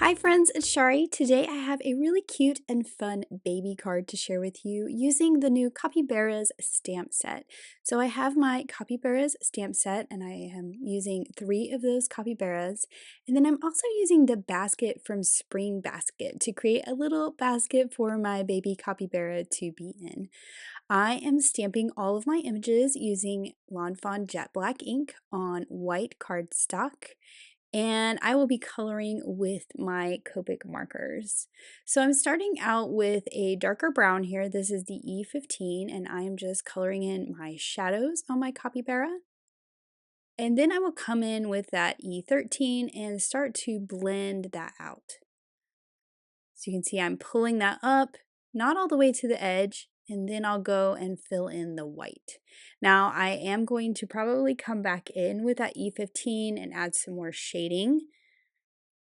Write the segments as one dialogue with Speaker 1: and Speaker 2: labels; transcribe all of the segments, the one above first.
Speaker 1: Hi friends, it's Shari. Today I have a really cute and fun baby card to share with you using the new Capybaras stamp set. So I have my Capybaras stamp set and I am using 3 of those capybaras. And then I'm also using the basket from Spring Basket to create a little basket for my baby capybara to be in. I am stamping all of my images using Lawn Fawn Jet Black ink on white cardstock, and I will be coloring with my Copic markers. So I'm starting out with a darker brown here. This is the E15, and I am just coloring in my shadows on my capybara. And then I will come in with that E13 and start to blend that out. So you can see I'm pulling that up, not all the way to the edge, and then I'll go and fill in the white. Now I am going to probably come back in with that E15 and add some more shading,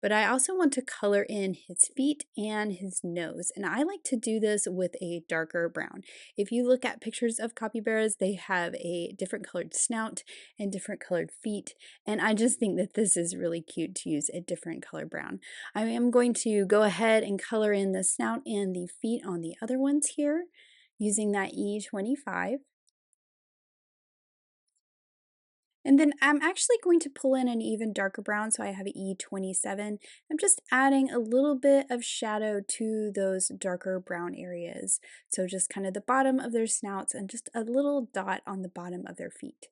Speaker 1: but I also want to color in his feet and his nose, and I like to do this with a darker brown. If you look at pictures of capybaras, they have a different colored snout and different colored feet, and I just think that this is really cute to use a different color brown. I am going to go ahead and color in the snout and the feet on the other ones here using that E25. And then I'm actually going to pull in an even darker brown, so I have an E27. I'm just adding a little bit of shadow to those darker brown areas. So just kind of the bottom of their snouts and just a little dot on the bottom of their feet.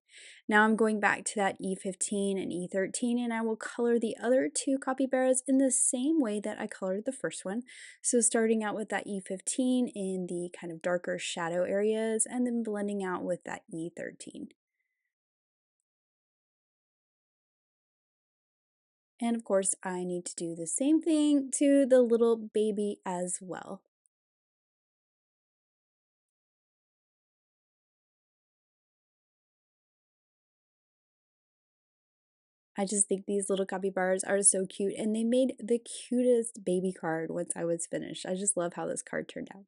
Speaker 1: Now I'm going back to that E15 and E13, and I will color the other 2 capybaras in the same way that I colored the first one. So starting out with that E15 in the kind of darker shadow areas, and then blending out with that E13. And of course, I need to do the same thing to the little baby as well. I just think these little capybaras are so cute, and they made the cutest baby card once I was finished. I just love how this card turned out.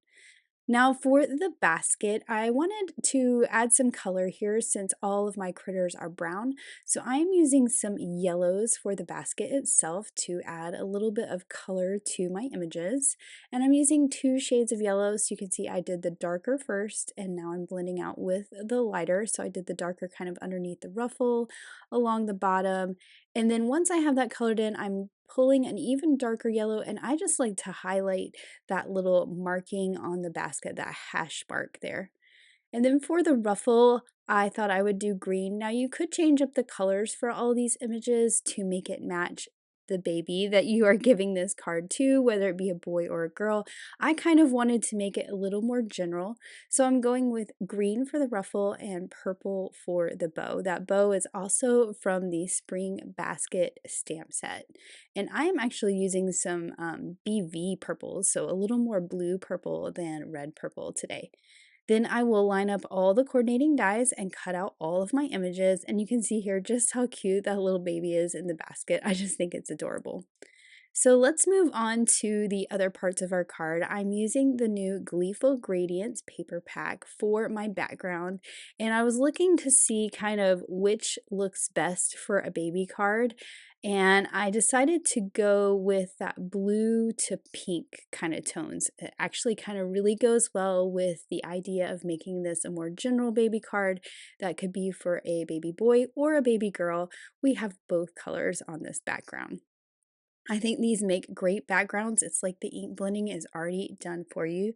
Speaker 1: Now for the basket, I wanted to add some color here since all of my critters are brown. So I'm using some yellows for the basket itself to add a little bit of color to my images. And I'm using 2 shades of yellow, so you can see I did the darker first and now I'm blending out with the lighter. So I did the darker kind of underneath the ruffle, along the bottom. And then once I have that colored in, I'm pulling an even darker yellow, and I just like to highlight that little marking on the basket, that hash mark there. And then for the ruffle, I thought I would do green. Now you could change up the colors for all these images to make it match the baby that you are giving this card to, whether it be a boy or a girl. I kind of wanted to make it a little more general, so I'm going with green for the ruffle and purple for the bow. That bow is also from the Spring Basket stamp set, and I am actually using some BV purples, so a little more blue purple than red purple today. Then I will line up all the coordinating dies and cut out all of my images, and you can see here just how cute that little baby is in the basket. I just think it's adorable. So let's move on to the other parts of our card. I'm using the new Gleeful Gradients paper pack for my background, and I was looking to see kind of which looks best for a baby card, and I decided to go with that blue to pink kind of tones. It actually kind of really goes well with the idea of making this a more general baby card that could be for a baby boy or a baby girl. We have both colors on this background. I think these make great backgrounds. It's like the ink blending is already done for you.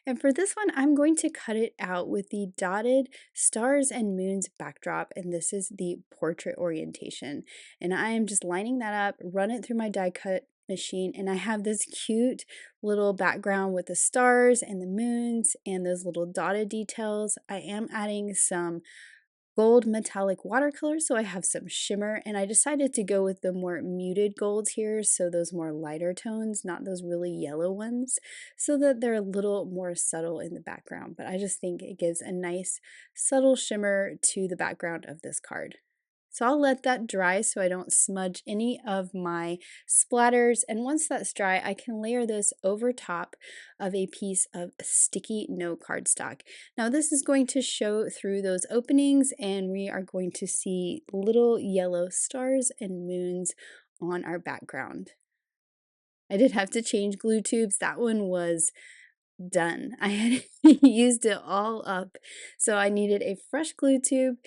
Speaker 1: And for this one, I'm going to cut it out with the dotted stars and moons backdrop. And this is the portrait orientation. And I am just lining that up, run it through my die cut machine, and I have this cute little background with the stars and the moons and those little dotted details. I am adding some gold metallic watercolor, so I have some shimmer, and I decided to go with the more muted golds here, so those more lighter tones, not those really yellow ones, so that they're a little more subtle in the background. But I just think it gives a nice subtle shimmer to the background of this card. So I'll let that dry so I don't smudge any of my splatters. And once that's dry, I can layer this over top of a piece of sticky note cardstock. Now this is going to show through those openings, and we are going to see little yellow stars and moons on our background. I did have to change glue tubes. That one was done. I had used it all up, so I needed a fresh glue tube,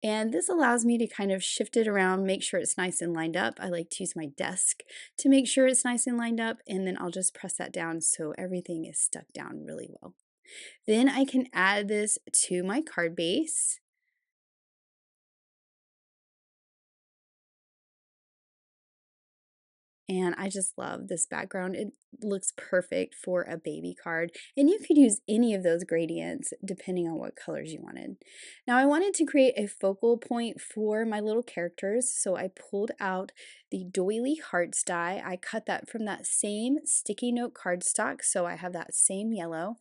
Speaker 1: and this allows me to kind of shift it around, make sure it's nice and lined up. I like to use my desk to make sure it's nice and lined up, and then I'll just press that down so everything is stuck down really well. Then I can add this to my card base. And I just love this background. It looks perfect for a baby card. And you could use any of those gradients depending on what colors you wanted. Now I wanted to create a focal point for my little characters. So I pulled out the doily hearts die. I cut that from that same sticky note cardstock. So I have that same yellow.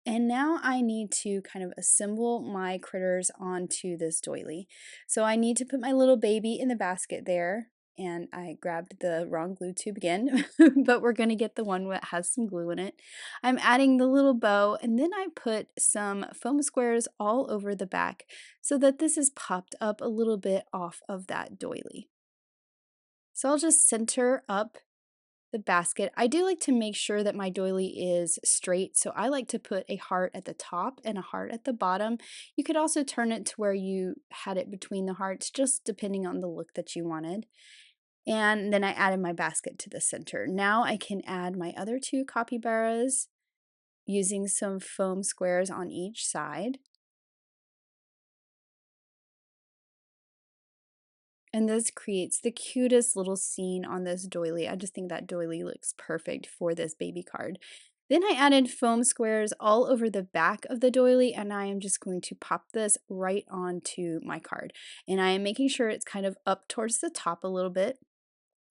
Speaker 1: And now I need to kind of assemble my critters onto this doily. So I need to put my little baby in the basket there, and I grabbed the wrong glue tube again, but we're going to get the one that has some glue in it. I'm adding the little bow, and then I put some foam squares all over the back so that this is popped up a little bit off of that doily. So I'll just center up the basket. I do like to make sure that my doily is straight, so I like to put a heart at the top and a heart at the bottom. You could also turn it to where you had it between the hearts, just depending on the look that you wanted. And then I added my basket to the center. Now I can add my other two capybaras using some foam squares on each side. And this creates the cutest little scene on this doily. I just think that doily looks perfect for this baby card. Then I added foam squares all over the back of the doily, and I am just going to pop this right onto my card. And I am making sure it's kind of up towards the top a little bit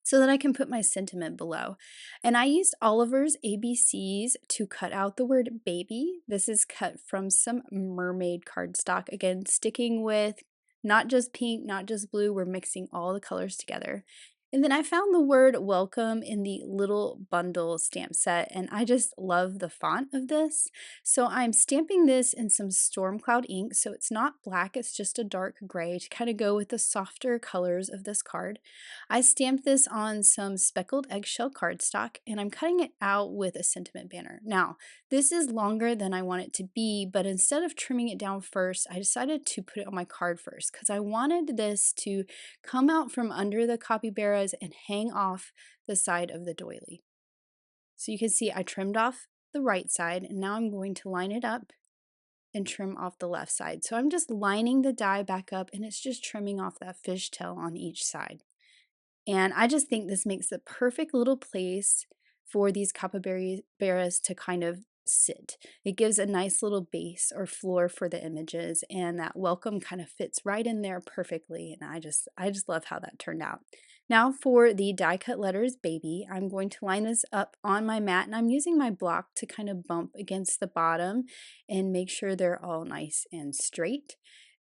Speaker 1: so that I can put my sentiment below. And I used Oliver's ABCs to cut out the word baby. This is cut from some mermaid cardstock. Again, sticking with not just pink, not just blue, we're mixing all the colors together. And then I found the word welcome in the little bundle stamp set, and I just love the font of this. So I'm stamping this in some storm cloud ink, so it's not black, it's just a dark gray to kind of go with the softer colors of this card. I stamped this on some speckled eggshell cardstock, and I'm cutting it out with a sentiment banner. Now, this is longer than I want it to be, but instead of trimming it down first, I decided to put it on my card first because I wanted this to come out from under the capybaras and hang off the side of the doily. So you can see I trimmed off the right side, and now I'm going to line it up and trim off the left side. So I'm just lining the die back up, and it's just trimming off that fishtail on each side. And I just think this makes the perfect little place for these capybaras to kind of sit. It gives a nice little base or floor for the images, and that welcome kind of fits right in there perfectly. And I just love how that turned out. Now for the die cut letters baby, I'm going to line this up on my mat, and I'm using my block to kind of bump against the bottom and make sure they're all nice and straight.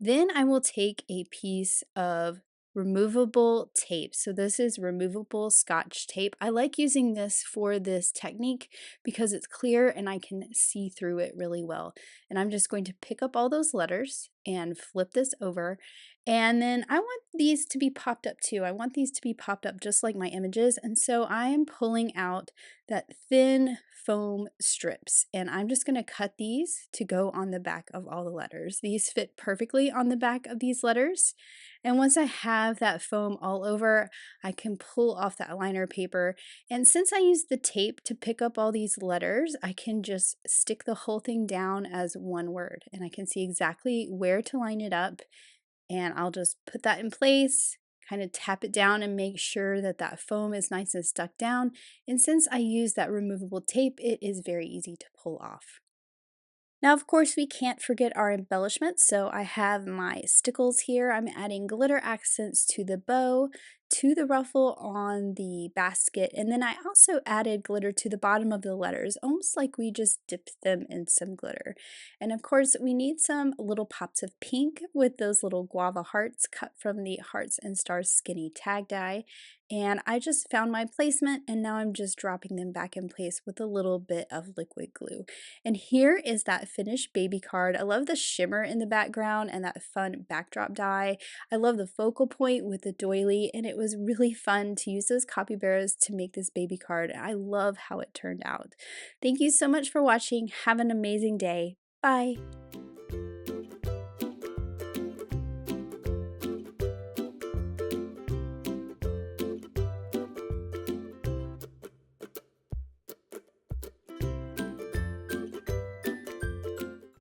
Speaker 1: Then I will take a piece of removable tape. So this is removable Scotch tape. I like using this for this technique because it's clear and I can see through it really well. And I'm just going to pick up all those letters and flip this over. And then I want these to be popped up too. I want these to be popped up just like my images. And so I am pulling out that thin foam strips, and I'm just going to cut these to go on the back of all the letters. These fit perfectly on the back of these letters. And once I have that foam all over, I can pull off that liner paper. And since I used the tape to pick up all these letters, I can just stick the whole thing down as one word. And I can see exactly where to line it up. And I'll just put that in place, kind of tap it down and make sure that that foam is nice and stuck down. And since I use that removable tape, it is very easy to pull off. Now, of course, we can't forget our embellishments, so I have my stickles here. I'm adding glitter accents to the bow, to the ruffle on the basket, and then I also added glitter to the bottom of the letters, almost like we just dipped them in some glitter. And of course, we need some little pops of pink with those little guava hearts cut from the Hearts and Stars Skinny Tag die. and I just found my placement and now I'm just dropping them back in place with a little bit of liquid glue. And here is that finished baby card. I love the shimmer in the background and that fun backdrop die. I love the focal point with the doily, and it was really fun to use those capybaras to make this baby card. I love how it turned out. Thank you so much for watching. Have an amazing day. Bye.